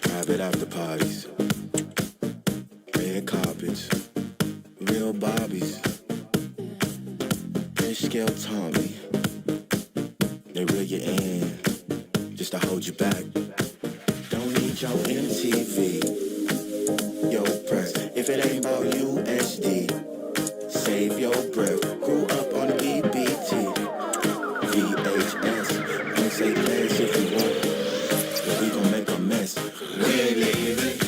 Private after parties, red carpets, real Barbies. Pinch scale Tommy, they reel you in just to hold you back. Don't need your MTV, your press. If it ain't about USD, save your breath. Grew up on BBT, VHS. Don't say less if you want, but we gon' make a mess. We're leaving.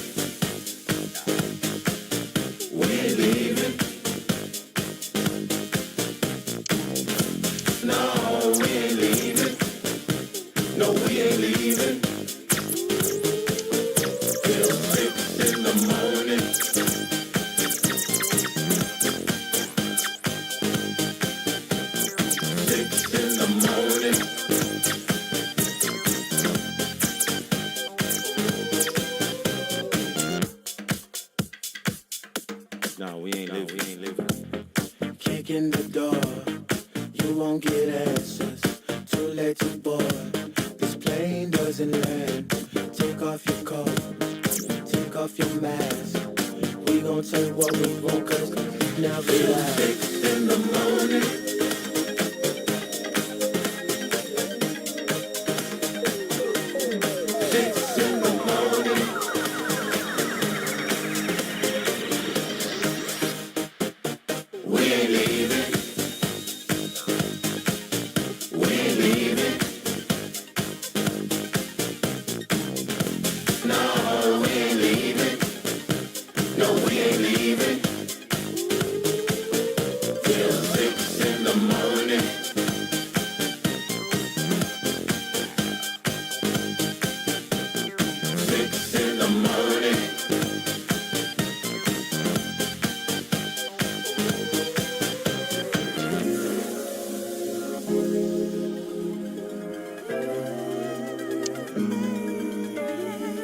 We're leaving. No, we ain't leaving. No, we ain't leaving. Till 6 in the morning. 6 in the morning. No, we ain't living. Kick in the door, you won't get answers. Too late to board, this plane doesn't land. Take off your coat, take off your mask. We gon' tell you what we want, cause now relax. 6 in the morning. 6 in the morning. We ain't leaving. We ain't leaving. No, we ain't leaving. No, we ain't leaving. Till 6 in the morning. 6 in the morning.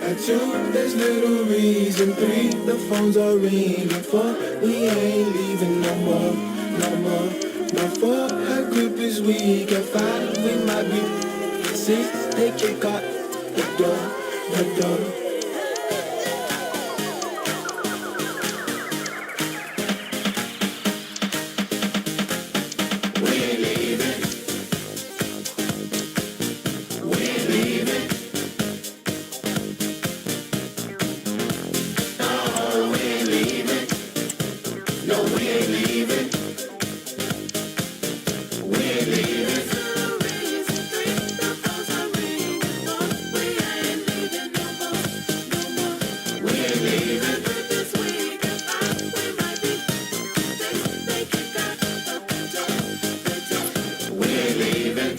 At 2, there's little reason. 3, the phones are ringing. 4, we ain't leaving no more, no more. No 4, her grip is weak. At 5, we might be 6, they kick out the door, the door. We ain't leaving. We ain't leaving. No, we ain't leaving. No, we ain't leaving. We ain't leaving. We ain't leaving. We ain't leaving.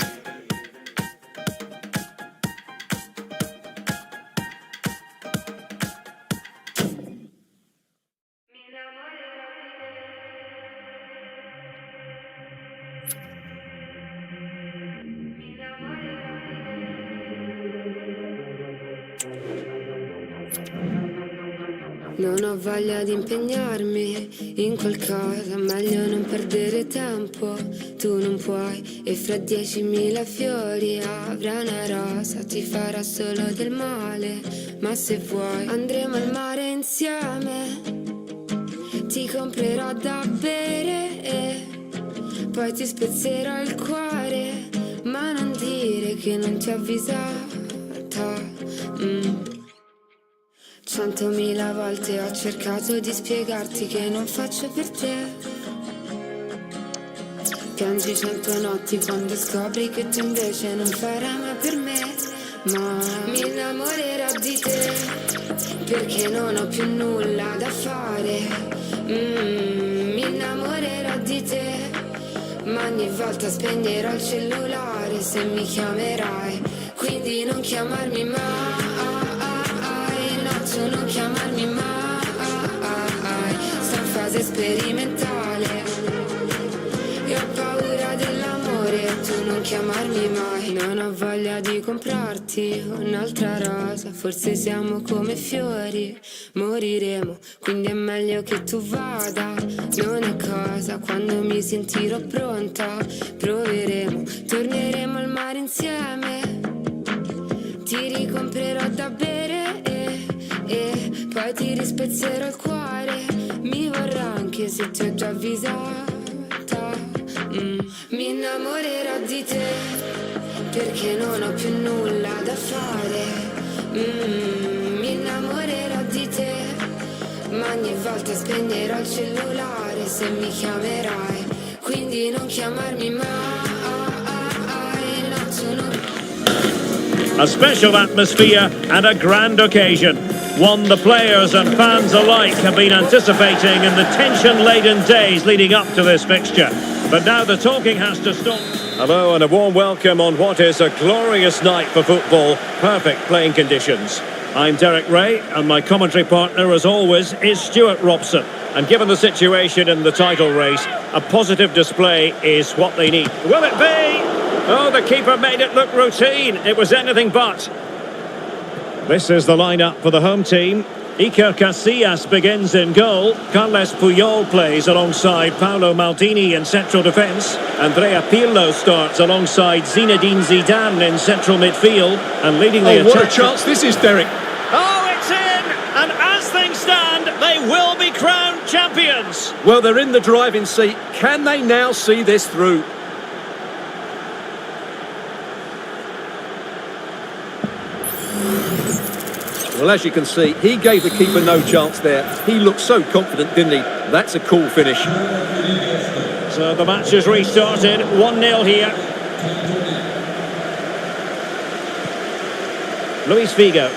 Non ho voglia di impegnarmi in qualcosa, meglio non perdere tempo. Tu non puoi e fra 10.000 fiori avrà una rosa, ti farà solo del male. Ma se vuoi andremo al mare insieme, ti comprerò da bere e poi ti spezzerò il cuore. Ma non dire che non ti ho avvisata. C'ho 100.000 volte ho cercato di spiegarti che non faccio per te. Piangi 100 notti quando scopri che tu invece non farai mai per me. Ma mi innamorerò di te, perché non ho più nulla da fare. Mi innamorerò di te, ma ogni volta spegnerò il cellulare se mi chiamerai. Quindi non chiamarmi mai, no, tu non chiamarmi mai. Sto in fase sperimentale e ho paura dell'amore, tu non chiamarmi mai. Non ho voglia di comprarti un'altra rosa, forse siamo come fiori, moriremo, quindi è meglio che tu vada. Non è cosa, quando mi sentirò pronta, proveremo, torneremo al mare insieme. Ti ricomprerò da bere e poi ti rispezzerò il cuore. Mi vorrà anche se ti ho già avvisata. Mi innamorerò di te, perché non ho più nulla da fare. Mi innamorerò di te, ma ogni volta spegnerò il cellulare se mi chiamerai. Quindi non chiamarmi mai, no, tu non... A special atmosphere and a grand occasion. One the players and fans alike have been anticipating in the tension-laden days leading up to this fixture. But now the talking has to stop. Hello and a warm welcome on what is a glorious night for football. Perfect playing conditions. I'm Derek Ray and my commentary partner as always is Stuart Robson. And given the situation in the title race, a positive display is what they need. Will it be? Oh, the keeper made it look routine. It was anything but. This is the lineup for the home team. Iker Casillas begins in goal. Carles Puyol plays alongside Paolo Maldini in central defence. Andrea Pirlo starts alongside Zinedine Zidane in central midfield. And leading the attack... what a chance this is, Derek. Oh, it's in! And as things stand, they will be crowned champions. Well, they're in the driving seat. Can they now see this through? Well, as you can see, he gave the keeper no chance there. He looked so confident, didn't he? That's a cool finish. So the match has restarted. 1-0 here. Luis Figo.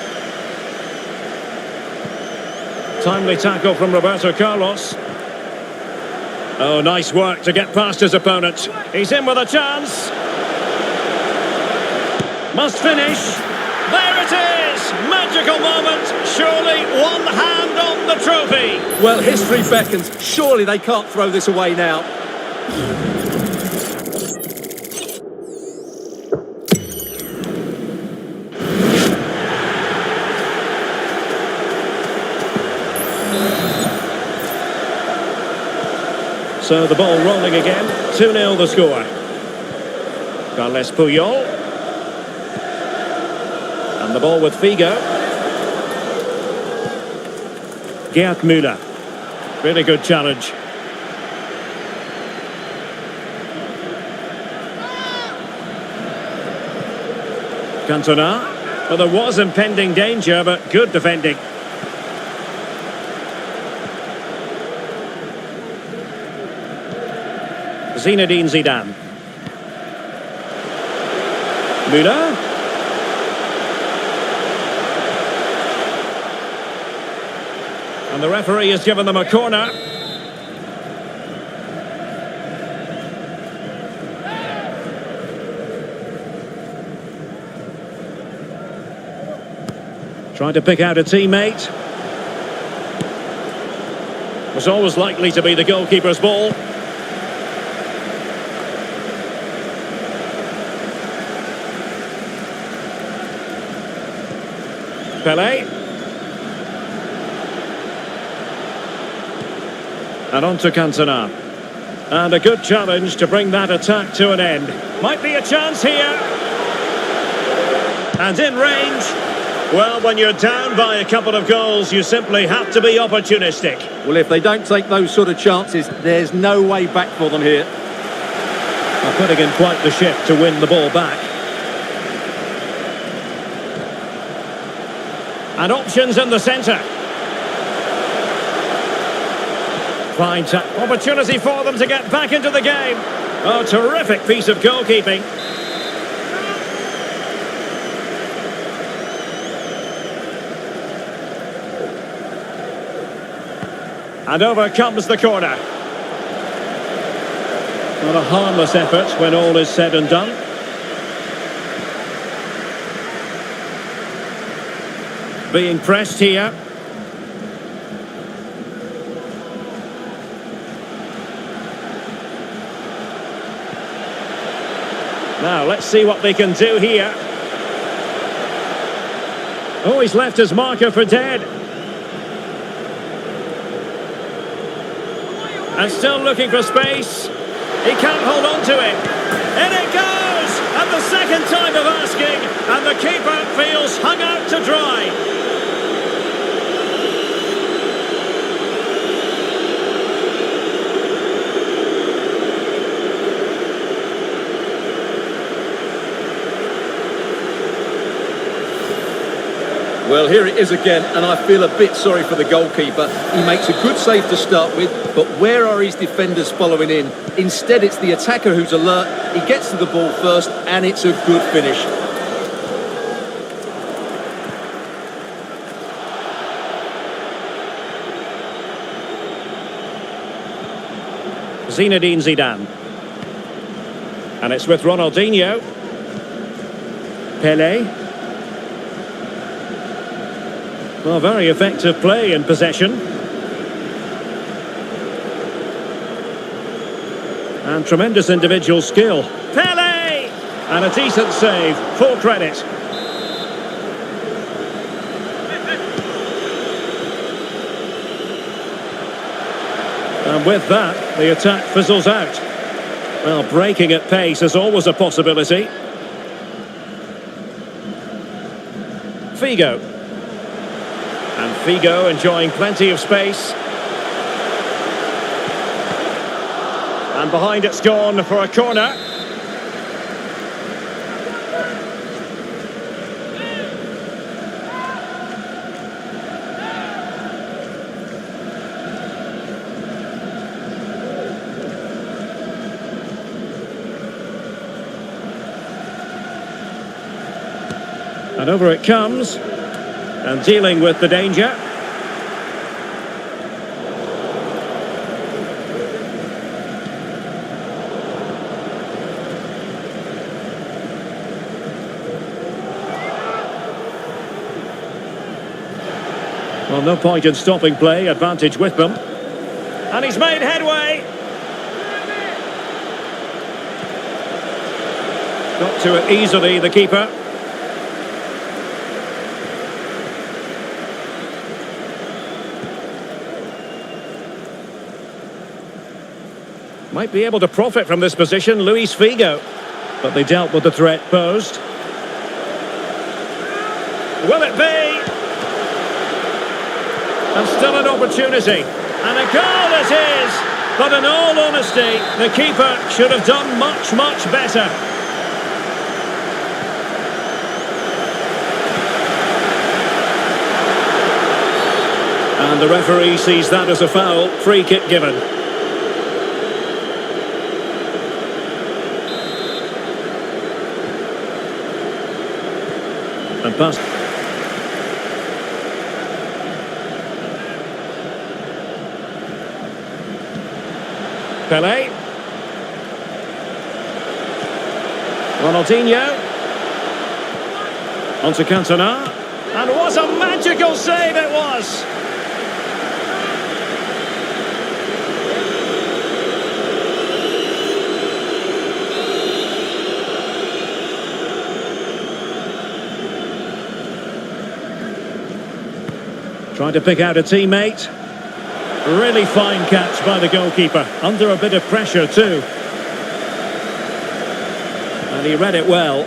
Timely tackle from Roberto Carlos. Oh, nice work to get past his opponent. He's in with a chance. Must finish. There it is! Magical moment. Surely one hand on the trophy. Well, history beckons. Surely they can't throw this away now. So the ball rolling again. 2-0 the score. Carles Puyol. And the ball with Figo. Gerd Müller. Really good challenge. Cantona. Well, there was impending danger, but good defending. Zinedine Zidane. Müller. And the referee has given them a corner. Trying to pick out a teammate. Was always likely to be the goalkeeper's ball. Pelé. And on to Cantona. And a good challenge to bring that attack to an end. Might be a chance here. And in range. Well, when you're down by a couple of goals, you simply have to be opportunistic. Well, if they don't take those sort of chances, there's no way back for them here. Well, putting in quite the shift to win the ball back. And options in the centre. Fine opportunity for them to get back into the game. Oh, terrific piece of goalkeeping. And over comes the corner. Not a harmless effort when all is said and done. Being pressed here. Now, let's see what they can do here. Oh, he's left his marker for dead. And still looking for space. He can't hold on to it. In it goes! And the second time of asking. And the keeper feels hung out to dry. Well, here it is again, and I feel a bit sorry for the goalkeeper. He makes a good save to start with, but where are his defenders following in? Instead, it's the attacker who's alert. He gets to the ball first, and it's a good finish. Zinedine Zidane. And it's with Ronaldinho. Pelé. Well, very effective play in possession. And tremendous individual skill. Pelé! And a decent save. Full credit. And with that, the attack fizzles out. Well, breaking at pace is always a possibility. Figo. And Figo enjoying plenty of space. And behind it's gone for a corner. And over it comes. And dealing with the danger. Well, no point in stopping play, advantage with them. And he's made headway. Got to it easily, the keeper. Might be able to profit from this position, Luis Figo. But they dealt with the threat posed. Will it be? And still an opportunity. And a goal it is! But in all honesty, the keeper should have done much, much better. And the referee sees that as a foul. Free kick given. And pass. Pelé. Ronaldinho. On to Cantona. And what a magical save it was! Trying to pick out a teammate. Really fine catch by the goalkeeper. Under a bit of pressure too. And he read it well.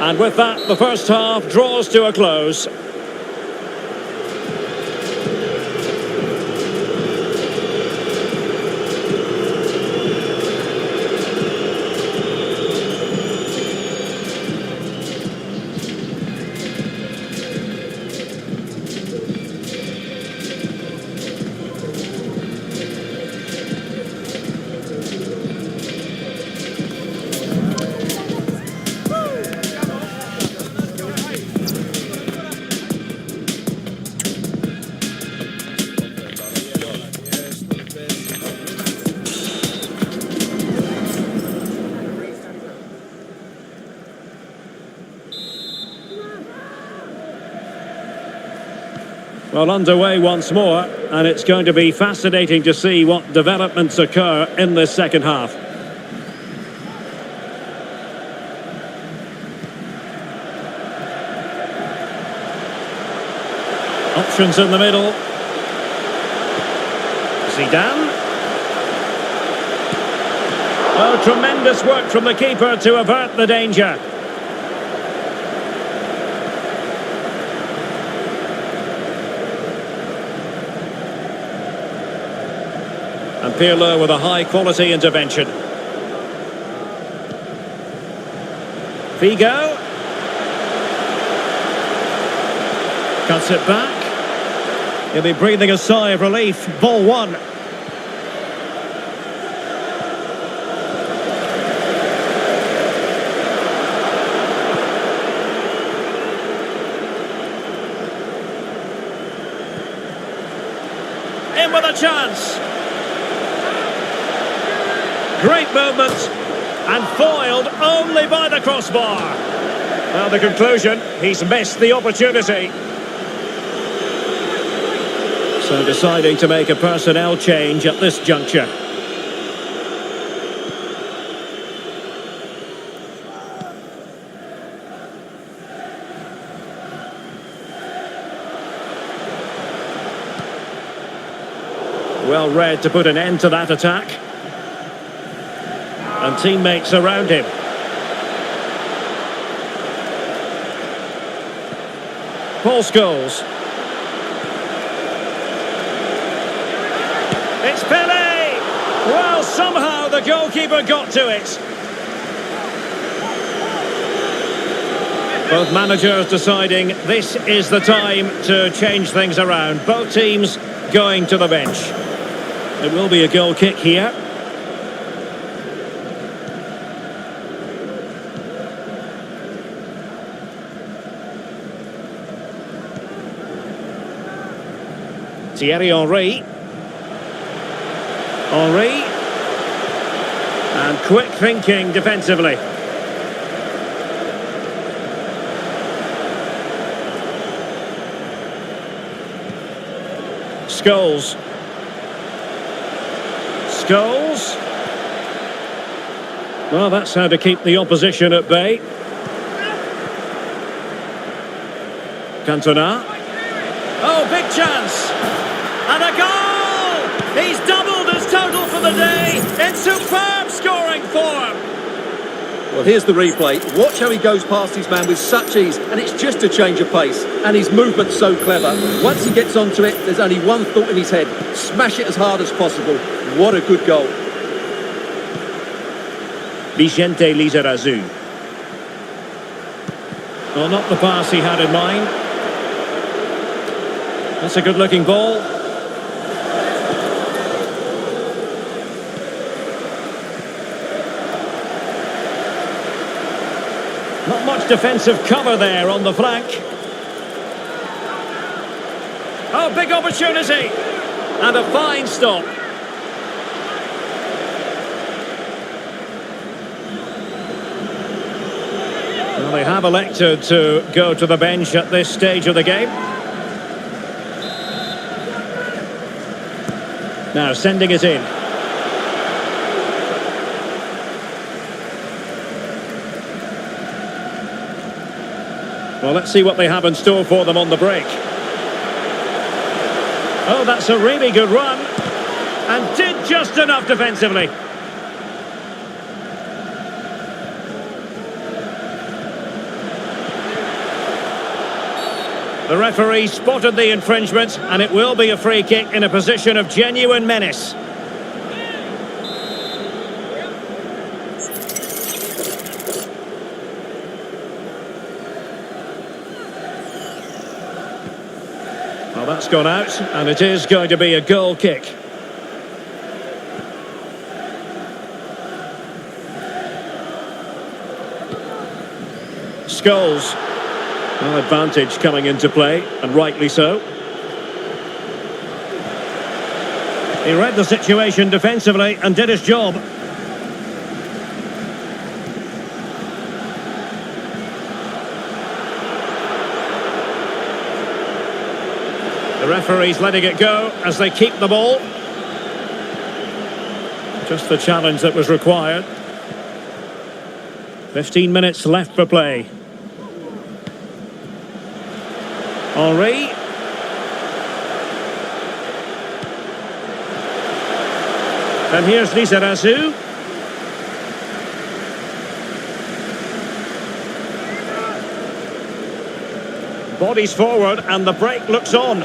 And with that, the first half draws to a close. Well, underway once more, and it's going to be fascinating to see what developments occur in this second half. Options in the middle. Zidane. Oh, tremendous work from the keeper to avert the danger. And Pirlo with a high-quality intervention. Figo. Cuts it back. He'll be breathing a sigh of relief. Ball one. In with a chance. Great movement, and foiled only by the crossbar. Well, the conclusion, he's missed the opportunity. So deciding to make a personnel change at this juncture. Well read to put an end to that attack. And teammates around him. Paul Scholes. It's Pele! Well, somehow the goalkeeper got to it. Both managers deciding this is the time to change things around. Both teams going to the bench. It will be a goal kick here. Thierry Henry. Henry. And quick thinking defensively. Scholes. Scholes. Well, that's how to keep the opposition at bay. Cantona. Oh, big chance. And a goal! He's doubled his total for the day in superb scoring form. Well, here's the replay. Watch how he goes past his man with such ease, and it's just a change of pace. And his movement's so clever. Once he gets onto it, there's only one thought in his head. Smash it as hard as possible. What a good goal. Vicente Lizarazu. Well, not the pass he had in mind. That's a good-looking ball. Not much defensive cover there on the flank. Oh, big opportunity. And a fine stop. Well, they have elected to go to the bench at this stage of the game. Now sending it in. Well, let's see what they have in store for them on the break. Oh, that's a really good run. And did just enough defensively. The referee spotted the infringement, and it will be a free kick in a position of genuine menace. Well, that's gone out, and it is going to be a goal kick. Scholes. Well, advantage coming into play, and rightly so. He read the situation defensively and did his job. The referee's letting it go as they keep the ball. Just the challenge that was required. 15 minutes left for play. Henry. And here's Lizarazu. Bodies forward and the break looks on.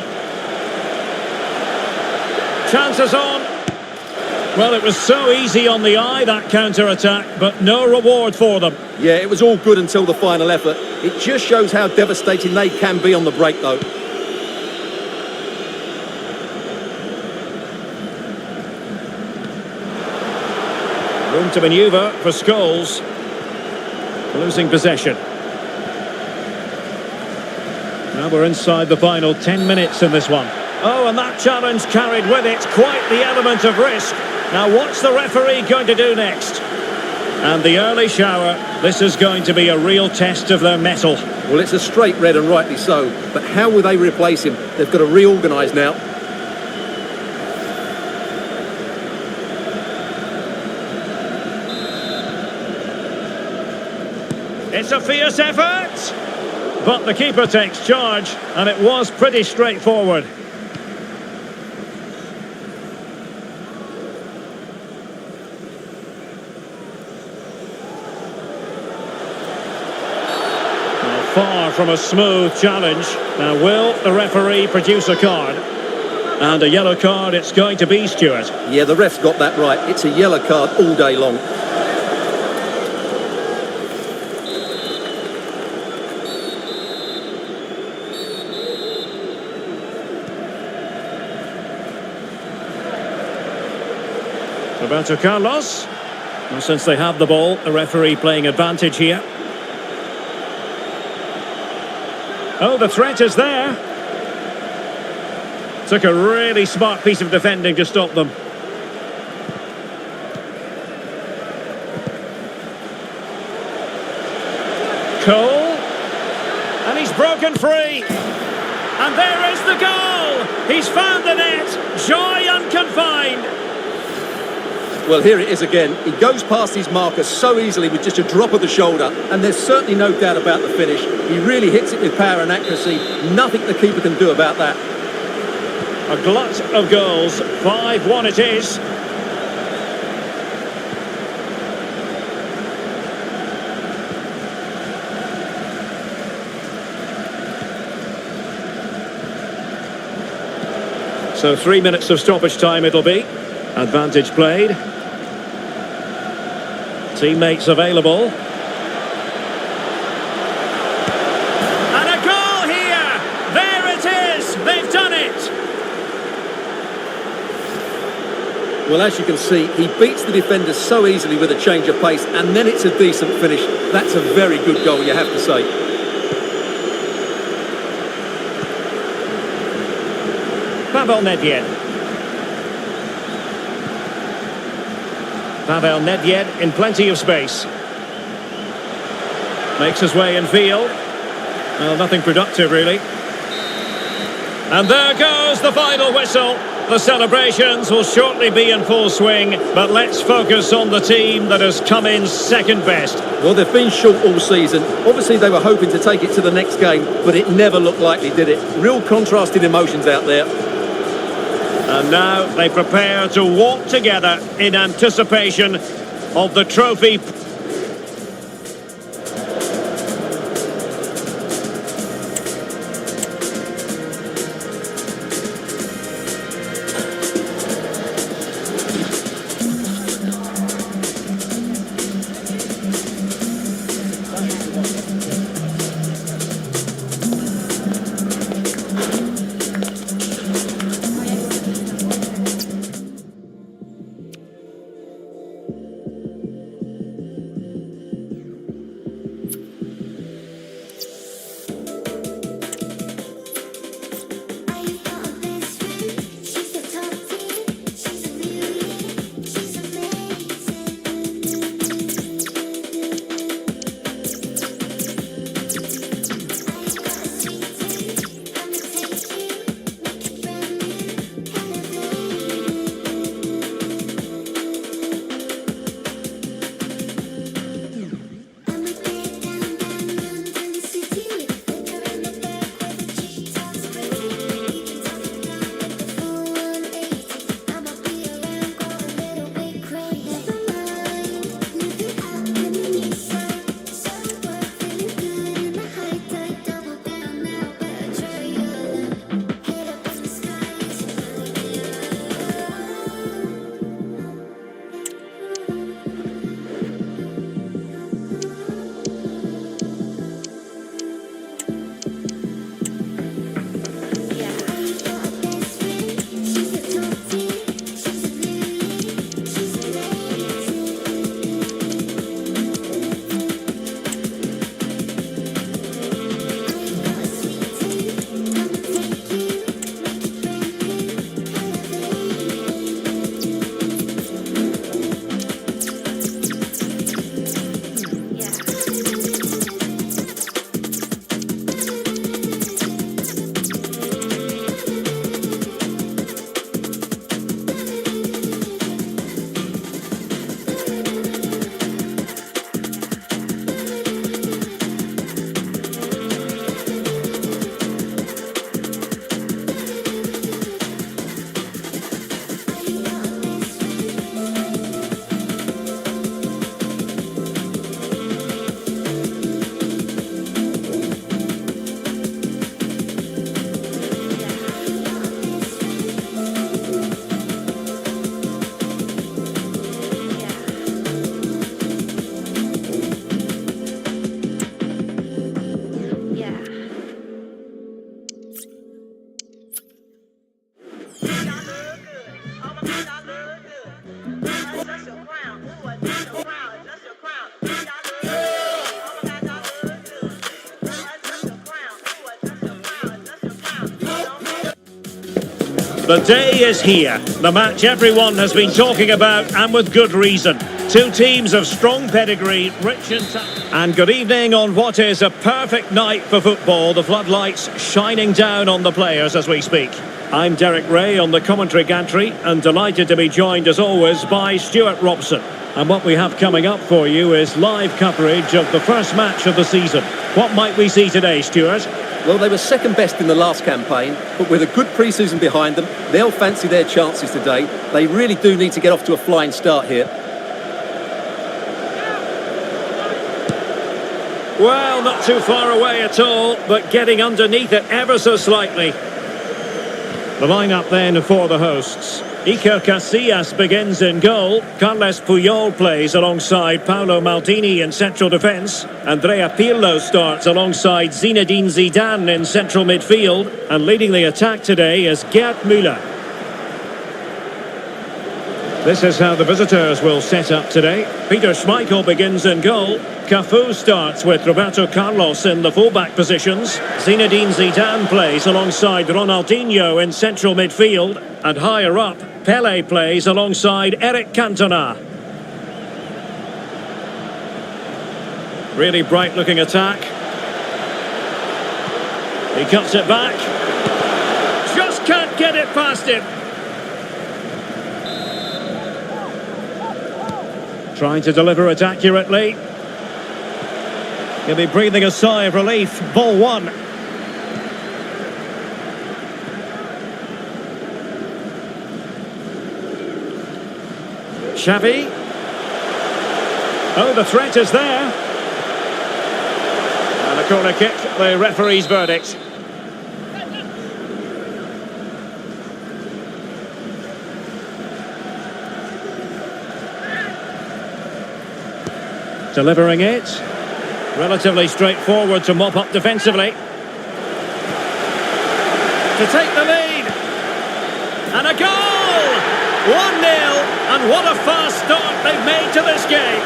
Chances on. Well, it was so easy on the eye, that counter-attack, but no reward for them. Yeah, it was all good until the final effort. It just shows how devastating they can be on the break, though. Room to manoeuvre for Scholes. Losing possession. Now we're inside the final 10 minutes in this one. Oh, and that challenge carried with it quite the element of risk. Now what's the referee going to do next? And the early shower, this is going to be a real test of their mettle. Well, it's a straight red and rightly so, but how will they replace him? They've got to reorganise now. It's a fierce effort, but the keeper takes charge, and it was pretty straightforward. Well, far from a smooth challenge. Now, will the referee produce a card? And a yellow card it's going to be, Stuart. Yeah, the ref's got that right. It's a yellow card all day long. Roberto Carlos. And since they have the ball, the referee playing advantage here. Oh, the threat is there. Took a really smart piece of defending to stop them. Cole. And he's broken free. And there is the goal. He's found the net. Joy unconfined. Well, here it is again. He goes past his marker so easily with just a drop of the shoulder, and there's certainly no doubt about the finish. He really hits it with power and accuracy. Nothing the keeper can do about that. A glut of goals. 5-1 it is. So 3 minutes of stoppage time it'll be. Advantage played. Teammates available. And a goal here! There it is! They've done it! Well, as you can see, he beats the defenders so easily with a change of pace, and then it's a decent finish. That's a very good goal, you have to say. Pavel Nedved. Pavel Nedved in plenty of space. Makes his way in field. Well, nothing productive, really. And there goes the final whistle. The celebrations will shortly be in full swing, but let's focus on the team that has come in second best. Well, they've been short all season. Obviously, they were hoping to take it to the next game, but it never looked likely, did it? Real contrasted emotions out there. And now they prepare to walk together in anticipation of the trophy. The day is here. The match everyone has been talking about, and with good reason. Two teams of strong pedigree, rich in talent. And good evening on what is a perfect night for football. The floodlights shining down on the players as we speak. I'm Derek Ray on the commentary gantry, and delighted to be joined as always by Stuart Robson. And what we have coming up for you is live coverage of the first match of the season. What might we see today, Stuart? Well, they were second best in the last campaign, but with a good pre-season behind them, they'll fancy their chances today. They really do need to get off to a flying start here. Well, not too far away at all, but getting underneath it ever so slightly. The lineup then for the hosts. Iker Casillas begins in goal. Carles Puyol plays alongside Paolo Maldini in central defence. Andrea Pirlo starts alongside Zinedine Zidane in central midfield. And leading the attack today is Gerd Müller. This is how the visitors will set up today. Peter Schmeichel begins in goal. Cafu starts with Roberto Carlos in the fullback positions. Zinedine Zidane plays alongside Ronaldinho in central midfield. And higher up, Pele plays alongside Eric Cantona. Really bright looking attack. He cuts it back. Just can't get it past him. Trying to deliver it accurately. He'll be breathing a sigh of relief. Ball one. Xavi. Oh, the threat is there. And a corner kick, the referee's verdict. Delivering it. Relatively straightforward to mop up defensively. To take the lead. And a goal! 1-0. And what a fast start they've made to this game.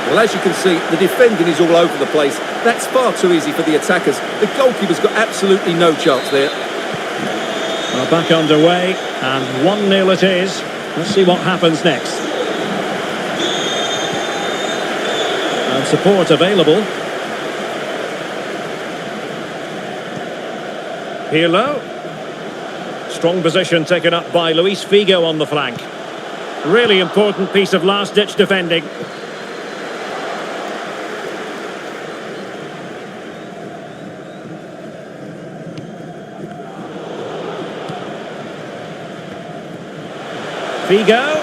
Well, as you can see, the defending is all over the place. That's far too easy for the attackers. The goalkeeper's got absolutely no chance there. Well, back underway, and 1-0 it is. Let's see what happens next. And support available. Pirlo. Strong position taken up by Luis Figo on the flank. Really important piece of last-ditch defending. Figo.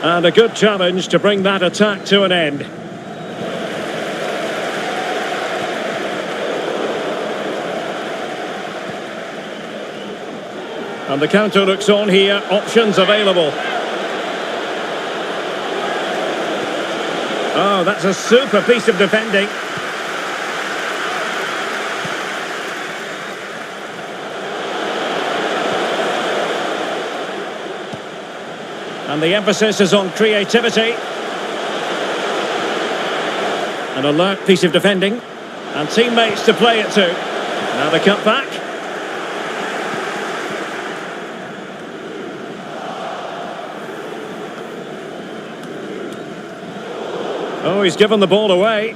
And a good challenge to bring that attack to an end. And the counter looks on here, options available. Oh, that's a super piece of defending. And the emphasis is on creativity. An alert piece of defending. And teammates to play it to. Now the cut back. Oh, he's given the ball away.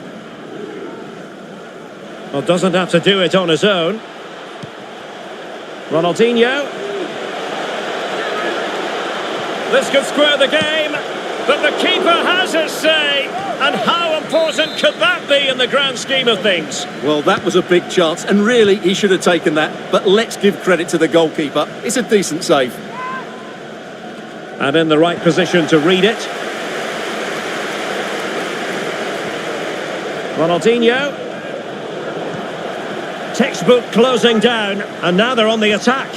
Well, doesn't have to do it on his own. Ronaldinho. This could square the game, but the keeper has his say. And how important could that be in the grand scheme of things? Well, that was a big chance, and really, he should have taken that. But let's give credit to the goalkeeper. It's a decent save. And in the right position to read it. Ronaldinho. Textbook closing down, and now they're on the attack.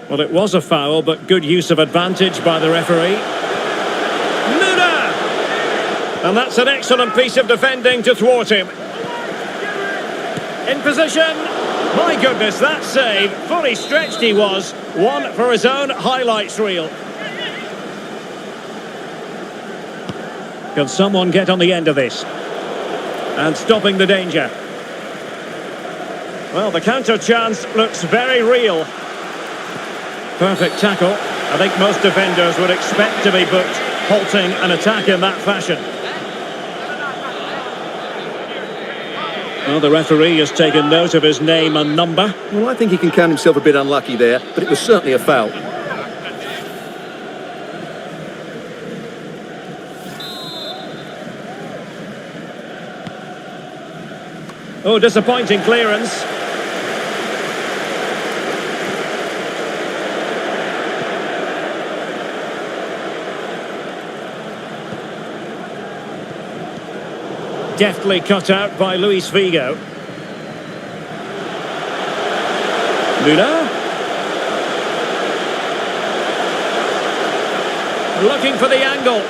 Well, it was a foul, but good use of advantage by the referee. Müller! And that's an excellent piece of defending to thwart him. In position. My goodness, that save. Fully stretched he was. One for his own highlights reel. Can someone get on the end of this? And stopping the danger. Well, the counter chance looks very real. Perfect tackle. I think most defenders would expect to be booked, halting an attack in that fashion. Well, the referee has taken note of his name and number. Well, I think he can count himself a bit unlucky there, but it was certainly a foul. Oh, disappointing clearance. Deftly cut out by Luis Figo. Luna. Looking for the angle.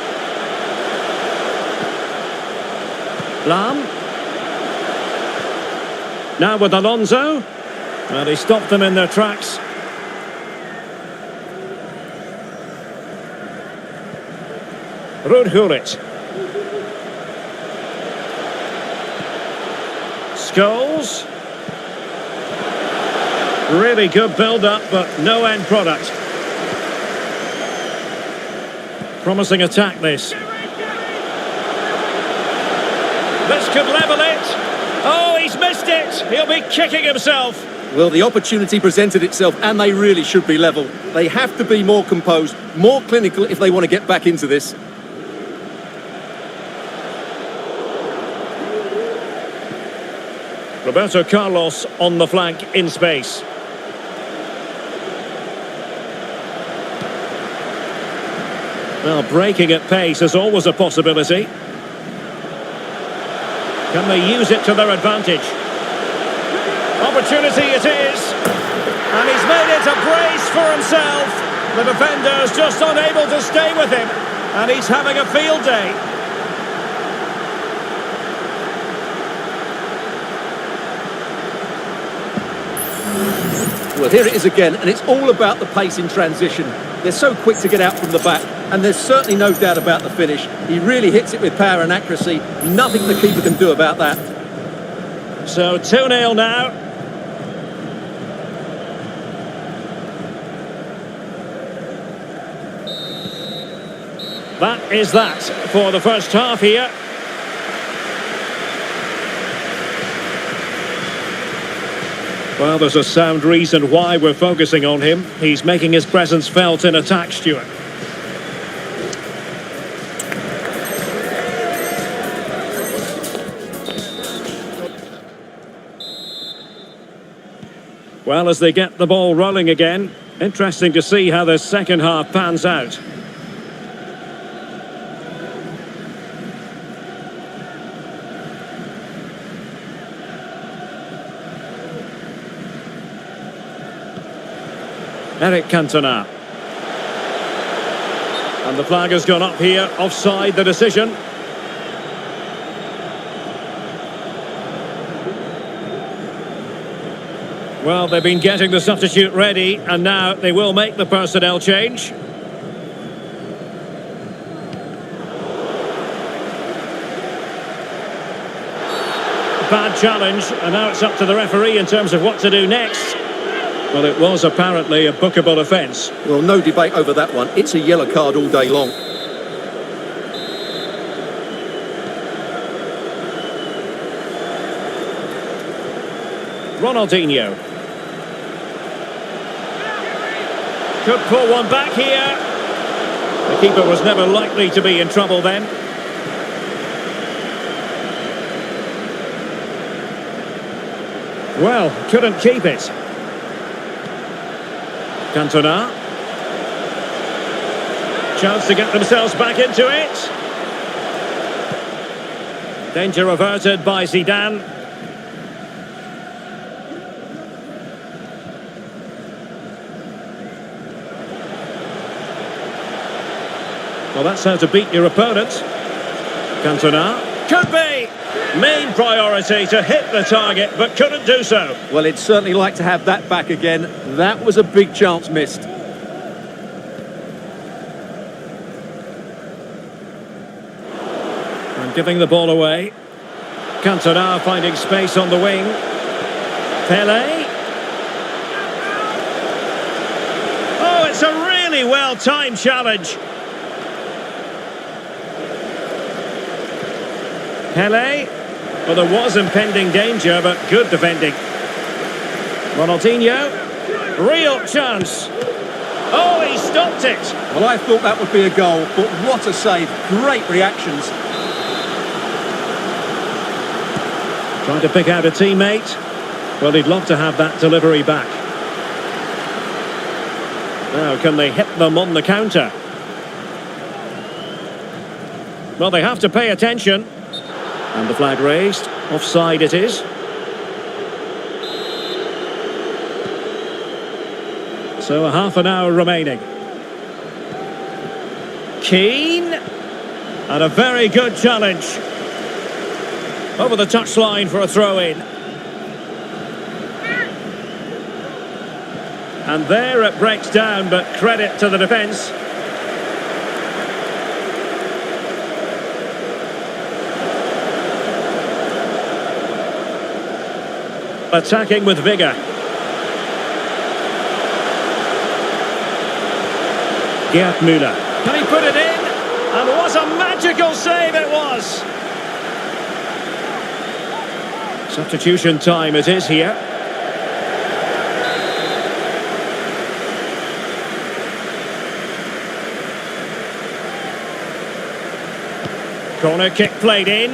Lam. Now with Alonso. And he stopped them in their tracks. Rudhurit. Scholes. Really good build-up, but no end product. Promising attack, this. This could level it. Oh, he's missed it. He'll be kicking himself. Well, the opportunity presented itself, and they really should be level. They have to be more composed, more clinical if they want to get back into this. Roberto Carlos on the flank in space. Well, breaking at pace is always a possibility. Can they use it to their advantage? Opportunity it is. And he's made it a brace for himself. The defender's just unable to stay with him. And he's having a field day. Well, here it is again, and it's all about the pace in transition. They're so quick to get out from the back, and there's certainly no doubt about the finish. He really hits it with power and accuracy. Nothing the keeper can do about that. So 2-0 now. That is that for the first half here. Well, there's a sound reason why we're focusing on him. He's making his presence felt in attack, Stuart. Well, as they get the ball rolling again, interesting to see how the second half pans out. Eric Cantona. And the flag has gone up here, offside the decision. Well, they've been getting the substitute ready, and now they will make the personnel change. Bad challenge, and now it's up to the referee in terms of what to do next. Well, it was apparently a bookable offence. Well, no debate over that one. It's a yellow card all day long. Ronaldinho. Could pull one back here. The keeper was never likely to be in trouble then. Well, couldn't keep it. Cantona. Chance to get themselves back into it. Danger averted by Zidane. Well, that's how to beat your opponent. Cantona. Could be. Main priority to hit the target, but couldn't do so. Well, he'd certainly like to have that back again. That was a big chance missed. And giving the ball away. Cantona finding space on the wing. Pele. Oh, it's a really well-timed challenge. Pele. Well, there was impending danger, but good defending. Ronaldinho. Real chance. Oh, he stopped it. Well, I thought that would be a goal, but what a save. Great reactions. Trying to pick out a teammate. Well, he'd love to have that delivery back. Now, can they hit them on the counter? Well, they have to pay attention. And the flag raised. Offside it is. So a half an hour remaining. Keane. And a very good challenge. Over the touchline for a throw-in. And there it breaks down, but credit to the defence. Attacking with vigour. Gerd Müller. Can he put it in? And what a magical save it was! Substitution time it is here. Corner kick played in.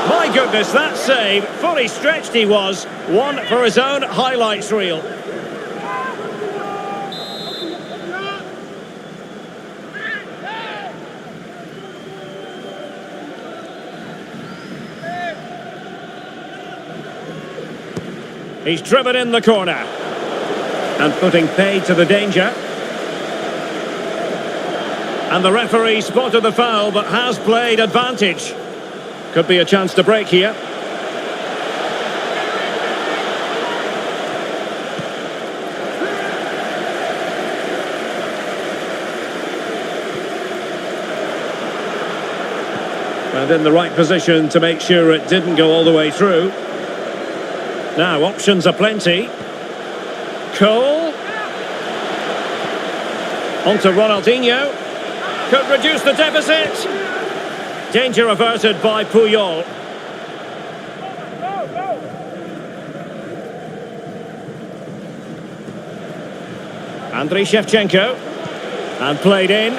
My goodness, that save, fully stretched he was. One for his own highlights reel. He's driven in the corner. And putting paid to the danger. And the referee spotted the foul, but has played advantage. Could be a chance to break here. And in the right position to make sure it didn't go all the way through. Now, options are plenty. Cole. On to Ronaldinho. Could reduce the deficit. Danger averted by Puyol. Andriy Shevchenko. And played in.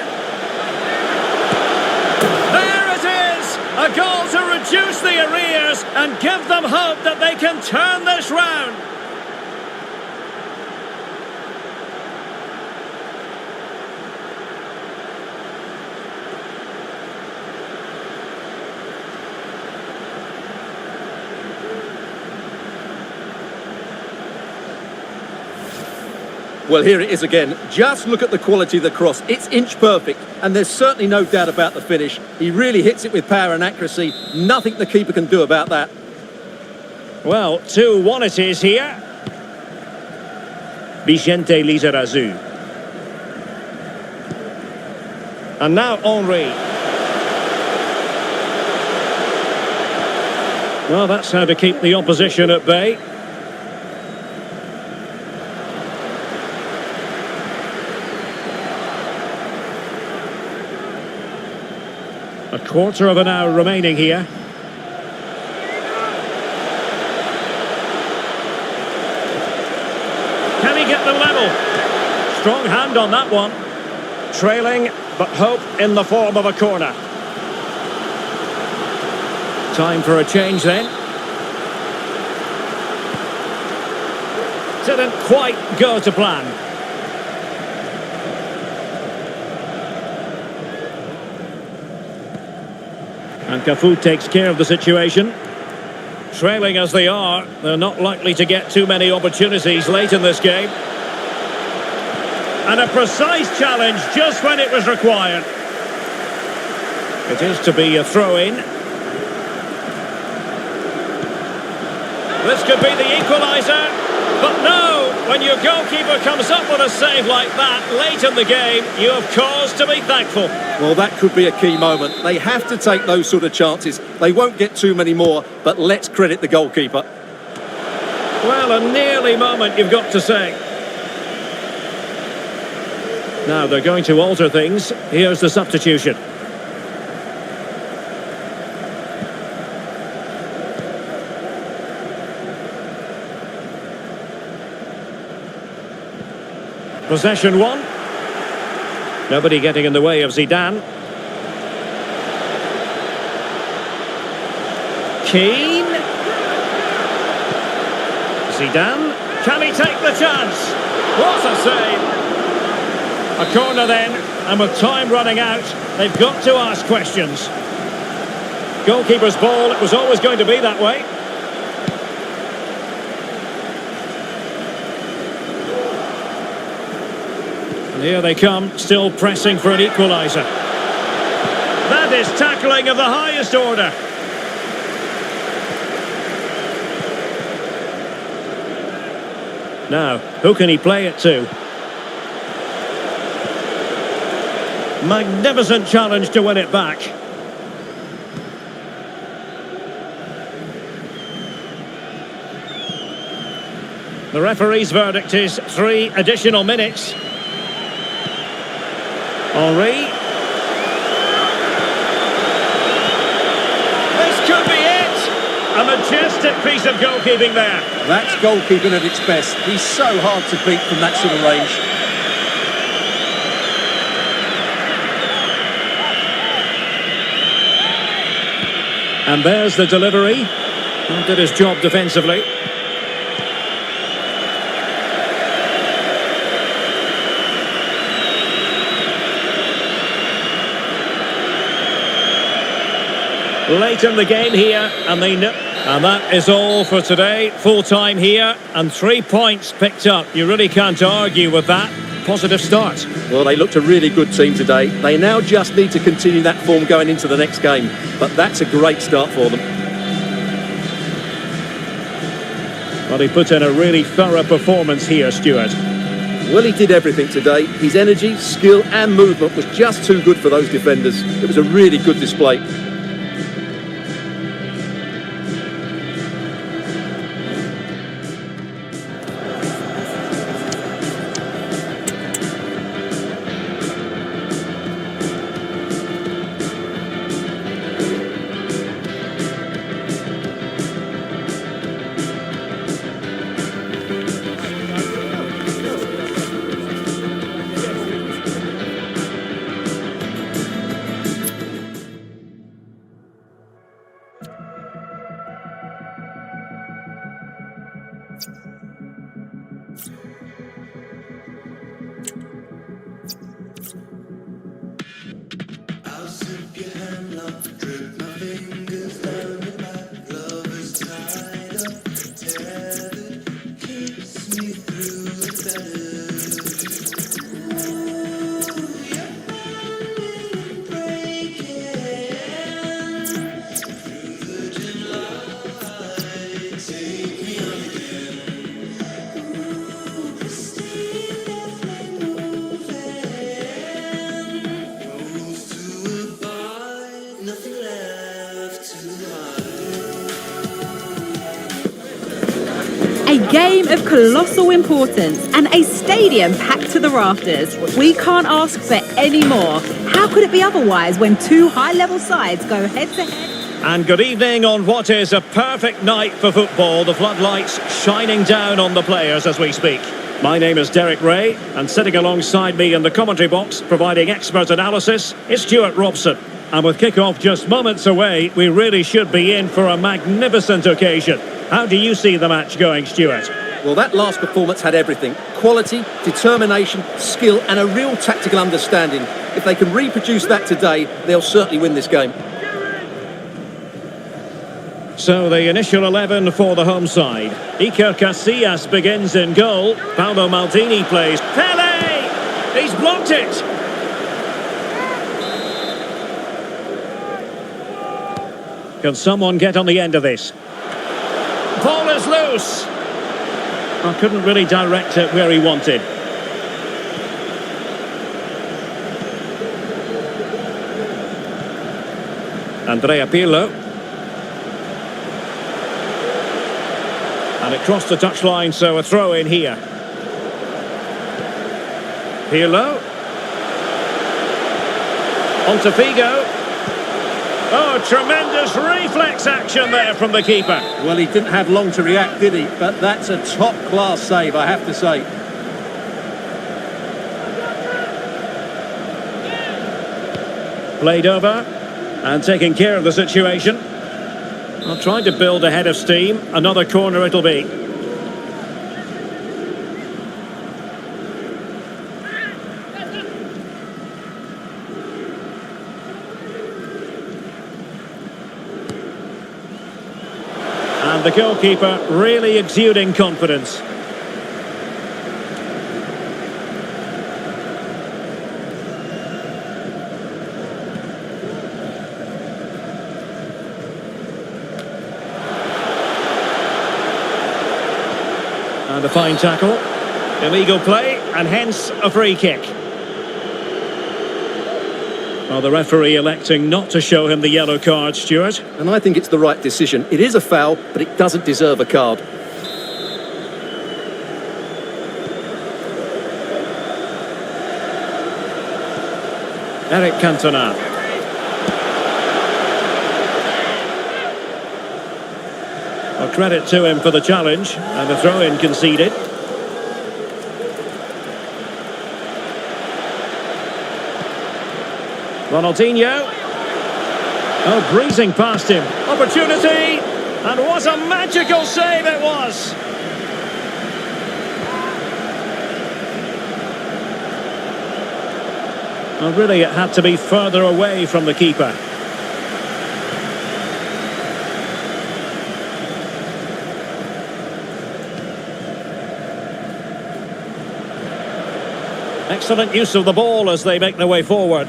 There it is! A goal to reduce the arrears and give them hope that they can turn this round. Well, here it is again. Just look at the quality of the cross. It's inch perfect, and there's certainly no doubt about the finish. He really hits it with power and accuracy. Nothing the keeper can do about that. Well, 2-1 it is here. Vicente Lizarazu. And now Henry. Well, that's how to keep the opposition at bay. A quarter of an hour remaining here. Can he get them level? Strong hand on that one. Trailing, but hope in the form of a corner. Time for a change then. Didn't quite go to plan. And Cafu takes care of the situation. Trailing as they are, they're not likely to get too many opportunities late in this game. And a precise challenge just when it was required. It is to be a throw-in. This could be the equaliser. But no, when your goalkeeper comes up with a save like that late in the game, you have cause to be thankful. Well, that could be a key moment. They have to take those sort of chances. They won't get too many more, but let's credit the goalkeeper. Well, a nearly moment, you've got to say. Now they're going to alter things. Here's the substitution. Possession one. Nobody getting in the way of Zidane. Keane. Zidane. Can he take the chance? What a save. A corner then, and with time running out, they've got to ask questions. Goalkeeper's ball, it was always going to be that way. And here they come, still pressing for an equaliser. That is tackling of the highest order. Now, who can he play it to? Magnificent challenge to win it back. The referee's verdict is 3 additional minutes. Henry. This could be it! A majestic piece of goalkeeping there. That's goalkeeping at its best. He's so hard to beat from that sort of range. And there's the delivery. And did his job defensively. Late in the game here, and they know. And that is all for today. Full time here, and 3 points picked up. You really can't argue with that. Positive start. Well, they looked a really good team today. They now just need to continue that form going into the next game. But that's a great start for them. Well, he put in a really thorough performance here, Stuart. Well, he did everything today. His energy, skill and movement was just too good for those defenders. It was a really good display. A game of colossal importance and a stadium packed to the rafters. We can't ask for any more. How could it be otherwise when two high-level sides go head-to-head? And good evening on what is a perfect night for football. The floodlights shining down on the players as we speak. My name is Derek Ray, and sitting alongside me in the commentary box, providing expert analysis, is Stuart Robson. And with kick-off just moments away, we really should be in for a magnificent occasion. How do you see the match going, Stuart? Well, that last performance had everything. Quality, determination, skill and a real tactical understanding. If they can reproduce that today, they'll certainly win this game. So the initial 11 for the home side. Iker Casillas begins in goal. Paolo Maldini plays. Pele! He's blocked it! Can someone get on the end of this? Ball is loose. I couldn't really direct it where he wanted. Andrea Pirlo. And it crossed the touchline, so a throw in here. Pirlo. On to Figo. Oh, tremendous reflex action there from the keeper. Well, he didn't have long to react, did he? But that's a top-class save, I have to say. Played over and taking care of the situation. Well, trying to build a head of steam. Another corner it'll be. And the goalkeeper really exuding confidence. And a fine tackle. Illegal play, and hence a free kick. Well, the referee electing not to show him the yellow card, Stuart. And I think it's the right decision. It is a foul, but it doesn't deserve a card. Eric Cantona. Well, credit to him for the challenge, and the throw-in conceded. Ronaldinho. Oh, breezing past him. Opportunity! And what a magical save it was! Well, really, it had to be further away from the keeper. Excellent use of the ball as they make their way forward.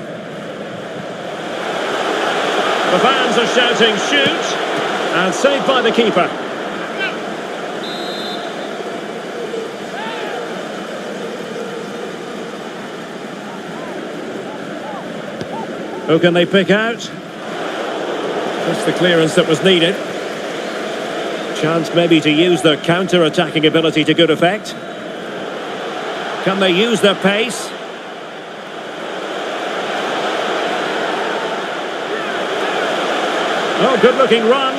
The fans are shouting, shoot! And saved by the keeper. Who can they pick out? Just the clearance that was needed. Chance maybe to use their counter-attacking ability to good effect. Can they use their pace? Oh, good-looking run.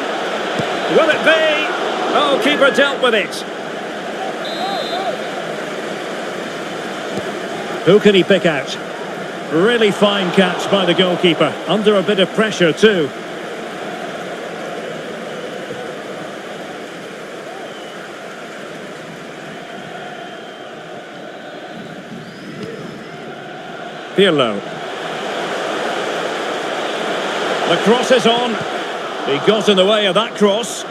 Will it be? Oh, keeper dealt with it. Who can he pick out? Really fine catch by the goalkeeper. Under a bit of pressure too. Pirlo. The cross is on. He got in the way of that cross.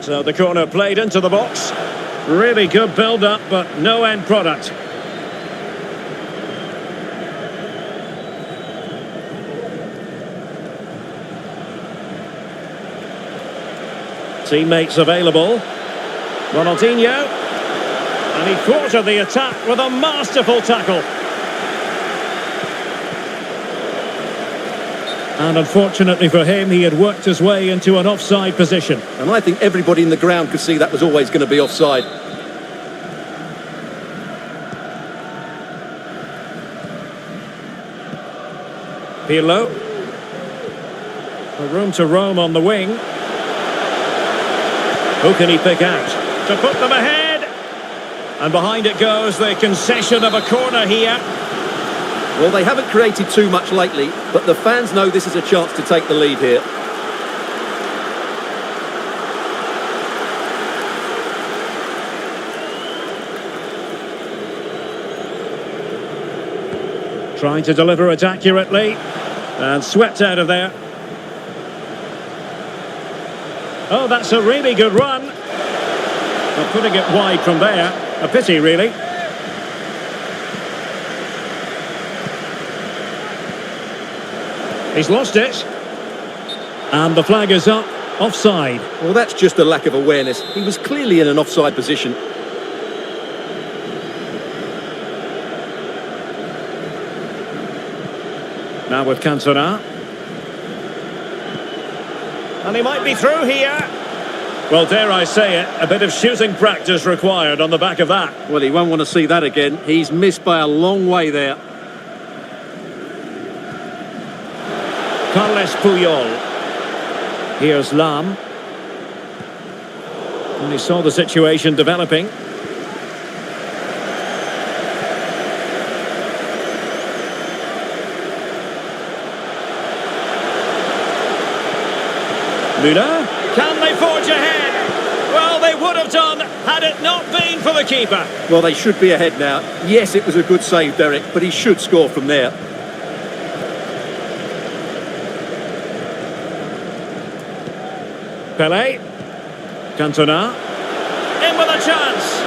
So the corner played into the box. Really good build-up, but no end product. Teammates available. Ronaldinho. And he thwarted the attack with a masterful tackle. And unfortunately for him, he had worked his way into an offside position. And I think everybody in the ground could see that was always going to be offside. Pirlo. A room to roam on the wing. Who can he pick out? To put them ahead. And behind it goes the concession of a corner here. Well, they haven't created too much lately, but the fans know this is a chance to take the lead here. Trying to deliver it accurately. And swept out of there. Oh, that's a really good run. Well, putting it wide from there. A pity, really. He's lost it. And the flag is up. Offside. Well, that's just a lack of awareness. He was clearly in an offside position. Now with Cantona. And he might be through here. Well, dare I say it, a bit of shooting practice required on the back of that. Well, he won't want to see that again. He's missed by a long way there. Carles Puyol. Here's Lam. And he saw the situation developing. Müller. Can they forge ahead? Well, they would have done had it not been for the keeper. Well, they should be ahead now. Yes, it was a good save, Derek, but he should score from there. Pelé. Cantona. In with a chance.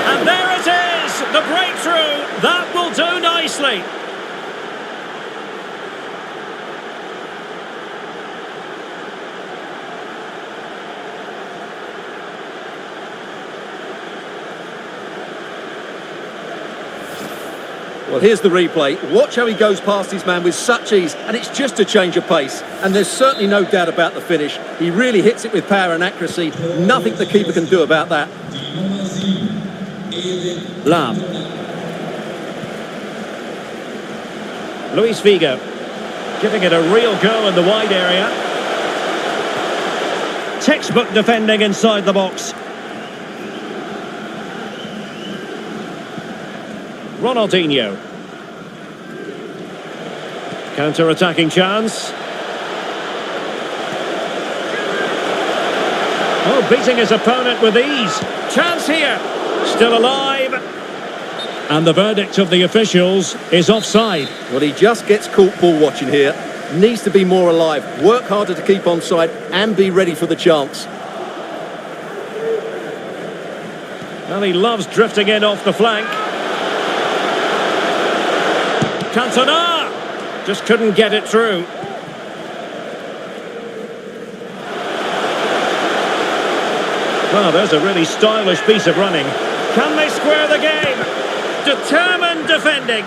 And there it is, the breakthrough. That will do nicely. Well, here's the replay. Watch how he goes past his man with such ease, and it's just a change of pace. And there's certainly no doubt about the finish. He really hits it with power and accuracy. Nothing the keeper can do about that. Lam. Luis Figo. Giving it a real go in the wide area. Textbook defending inside the box. Ronaldinho. Counter-attacking chance. Oh, beating his opponent with ease. Chance here. Still alive. And the verdict of the officials is offside. Well, he just gets caught ball watching here. Needs to be more alive. Work harder to keep onside and be ready for the chance. Well, he loves drifting in off the flank. Cantona just couldn't get it through. Well, there's a really stylish piece of running. Can they square the game? Determined defending.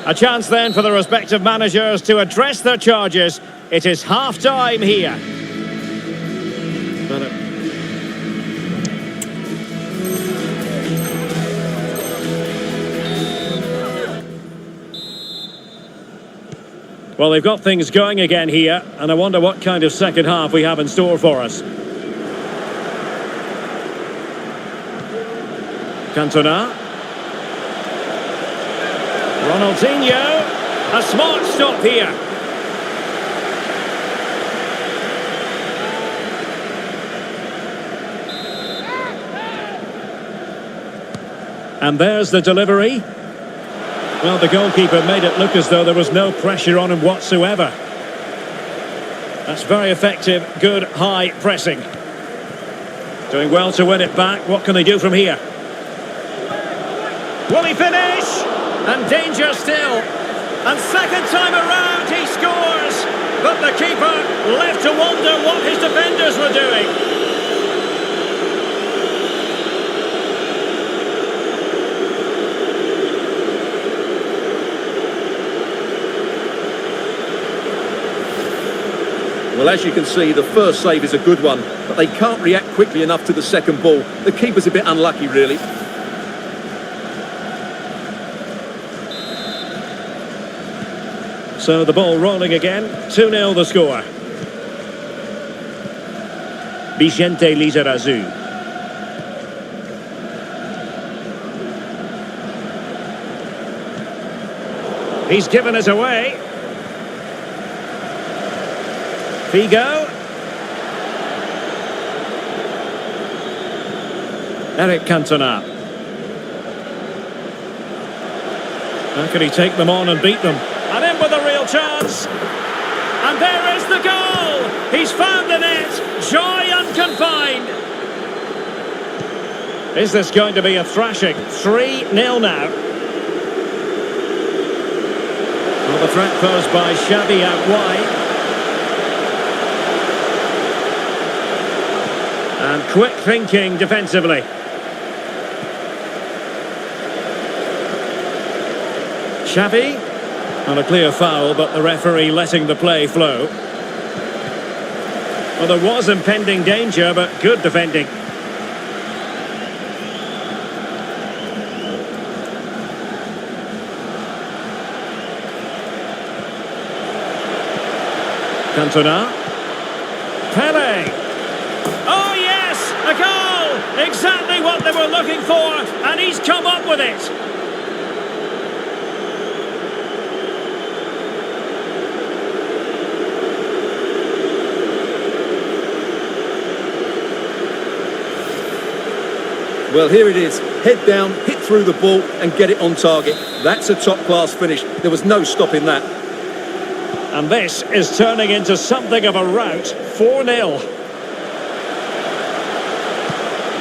A chance then for the respective managers to address their charges. It is half-time here. Well, they've got things going again here, and I wonder what kind of second half we have in store for us. Cantona. Ronaldinho. A smart stop here. And there's the delivery. Well, the goalkeeper made it look as though there was no pressure on him whatsoever. That's very effective, good, high pressing. Doing well to win it back. What can they do from here? Will he finish? And danger still. And second time around, he scores. But the keeper left to wonder what his defenders were doing. Well, as you can see, the first save is a good one, but they can't react quickly enough to the second ball. The keeper's a bit unlucky, really. So the ball rolling again. 2-0 the score. Vicente Lizarazu. He's given us away. Figo. Eric Cantona. How can he take them on and beat them? And in with a real chance. And there is the goal! He's found the net! Joy unconfined! Is this going to be a thrashing? 3-0 now. Well, the threat posed by Xavi out wide. And quick thinking defensively. Xavi, on a clear foul, but the referee letting the play flow. Well, there was impending danger, but good defending. Cantona. Pele. Oh yes, a goal! Exactly what they were looking for, and he's come up with it. Well, here it is. Head down, hit through the ball and get it on target. That's a top-class finish. There was no stopping that. And this is turning into something of a rout. 4-0.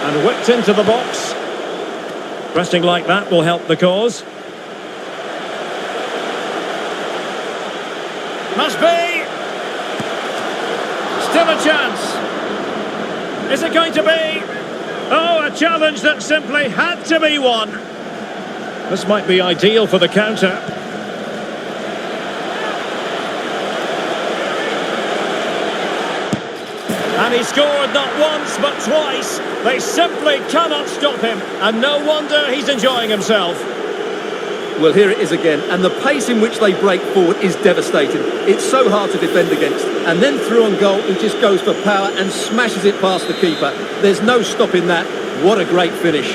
And whipped into the box. Pressing like that will help the cause. Must be. Still a chance. Is it going to be? Oh, a challenge that simply had to be won. This might be ideal for the counter. And he scored not once but twice. They simply cannot stop him. And no wonder he's enjoying himself. Well, here it is again. And the pace in which they break forward is devastating. It's so hard to defend against. And then through on goal, he just goes for power and smashes it past the keeper. There's no stopping that. What a great finish.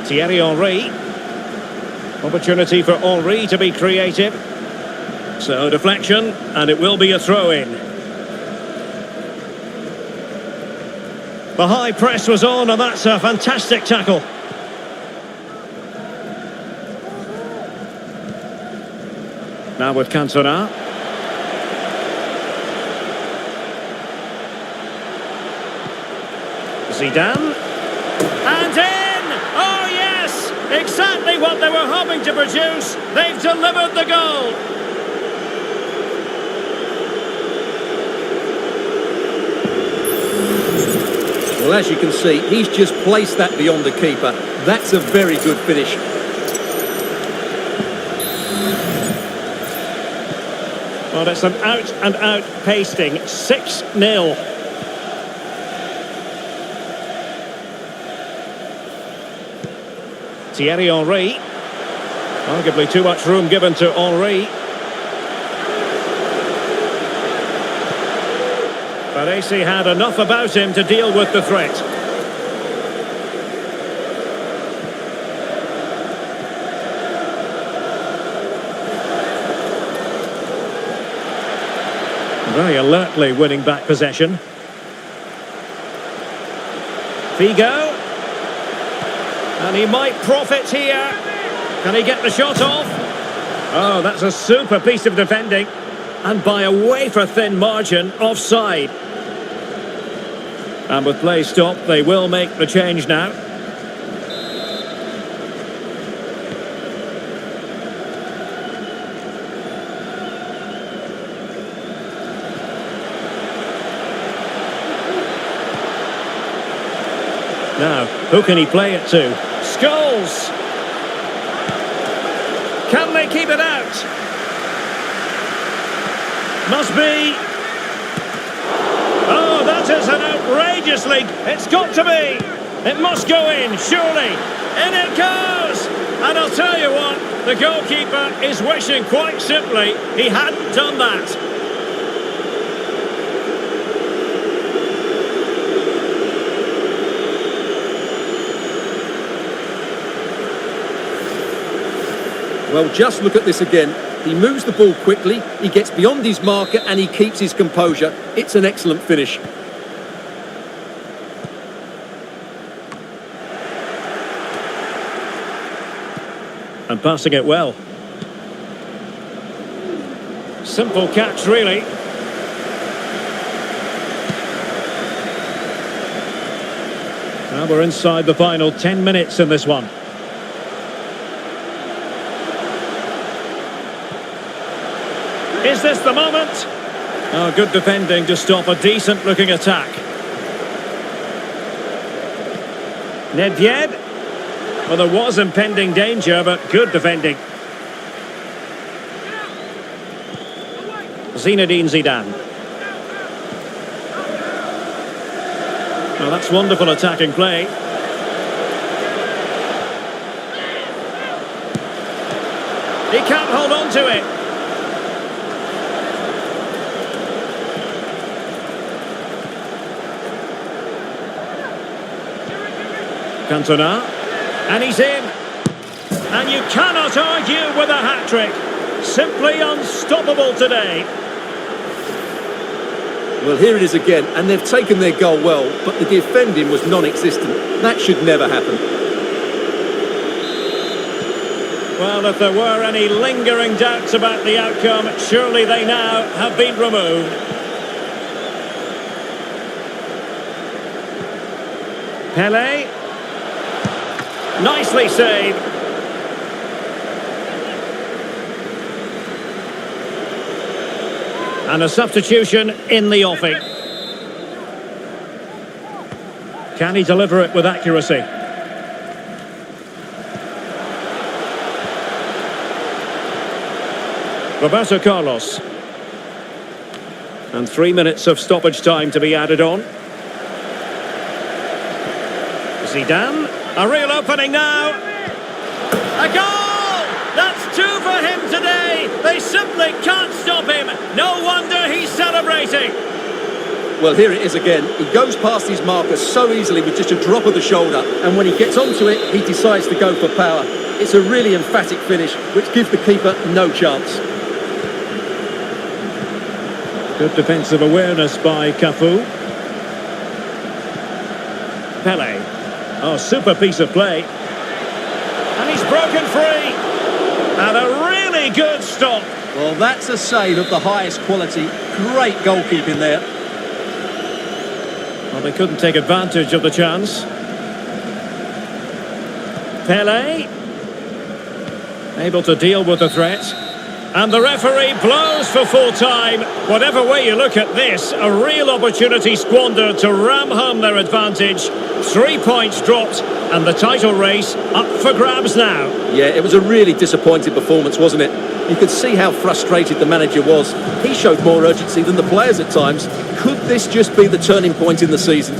Thierry Henry. Opportunity for Henry to be creative. So deflection, and it will be a throw-in. The high press was on, and that's a fantastic tackle. Now with Cantona. Zidane. And in! Oh yes! Exactly what they were hoping to produce. They've delivered the goal. Well, as you can see, he's just placed that beyond the keeper. That's a very good finish. Well, it's an out-and-out pasting. 6-0. Thierry Henry. Arguably too much room given to Henry. Baresi had enough about him to deal with the threat. Very alertly winning back possession. Figo. And he might profit here. Can he get the shot off? Oh, that's a super piece of defending. And by a wafer-thin margin, offside. And with play stopped, they will make the change now. Now, who can he play it to? Scholes! Can they keep it out? Must be. Oh, that is an outrageous league. It's got to be. It must go in, surely. In it goes! And I'll tell you what, the goalkeeper is wishing quite simply he hadn't done that. Well, just look at this again. He moves the ball quickly, he gets beyond his marker and he keeps his composure. It's an excellent finish. And passing it well. Simple catch, really. Now we're inside the final 10 minutes in this one. Is this the moment? Oh, good defending to stop a decent-looking attack. Nedved. Well, there was impending danger, but good defending. Zinedine Zidane. Well, that's wonderful attacking play. He can't hold on to it. Cantona, and he's in. And you cannot argue with a hat-trick. Simply unstoppable today. Well, here it is again, and they've taken their goal well, but the defending was non-existent. That should never happen. Well, if there were any lingering doubts about the outcome, surely they now have been removed. Pele. Nicely saved. And a substitution in the offing. Can he deliver it with accuracy? Roberto Carlos. And 3 minutes of stoppage time to be added on. Zidane. A real opening now. A goal! That's 2 for him today. They simply can't stop him. No wonder he's celebrating. Well, here it is again. He goes past his marker so easily with just a drop of the shoulder. And when he gets onto it, he decides to go for power. It's a really emphatic finish, which gives the keeper no chance. Good defensive awareness by Cafu. Pele. Oh, super piece of play. And he's broken free. And a really good stop. Well, that's a save of the highest quality. Great goalkeeping there. Well, they couldn't take advantage of the chance. Pele. Able to deal with the threat. And the referee blows for full time. Whatever way you look at this, a real opportunity squandered to ram home their advantage. 3 points dropped, and the title race up for grabs now. Yeah, it was a really disappointing performance, wasn't it? You could see how frustrated the manager was. He showed more urgency than the players at times. Could this just be the turning point in the season?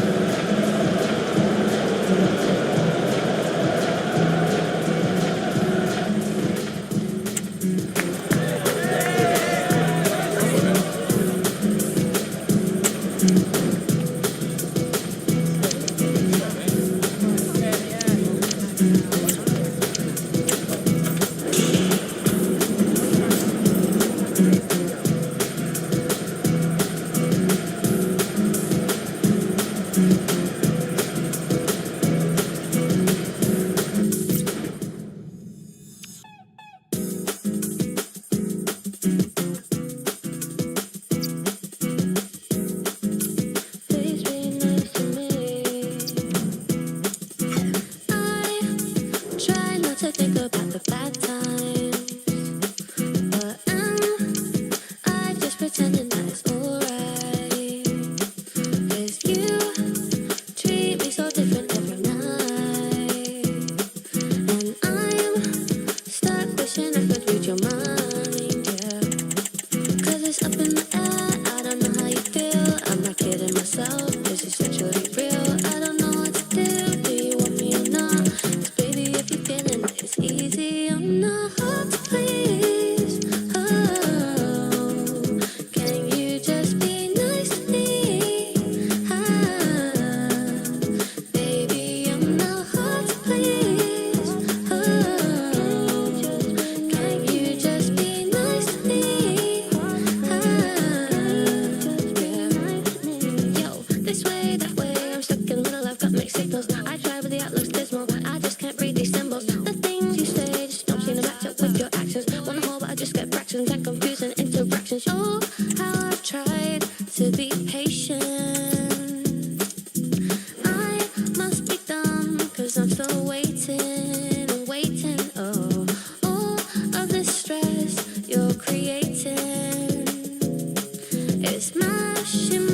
Oh, how I've tried to be patient. I must be dumb, cause I'm still waiting and waiting. Oh, all of the stress you're creating is mashing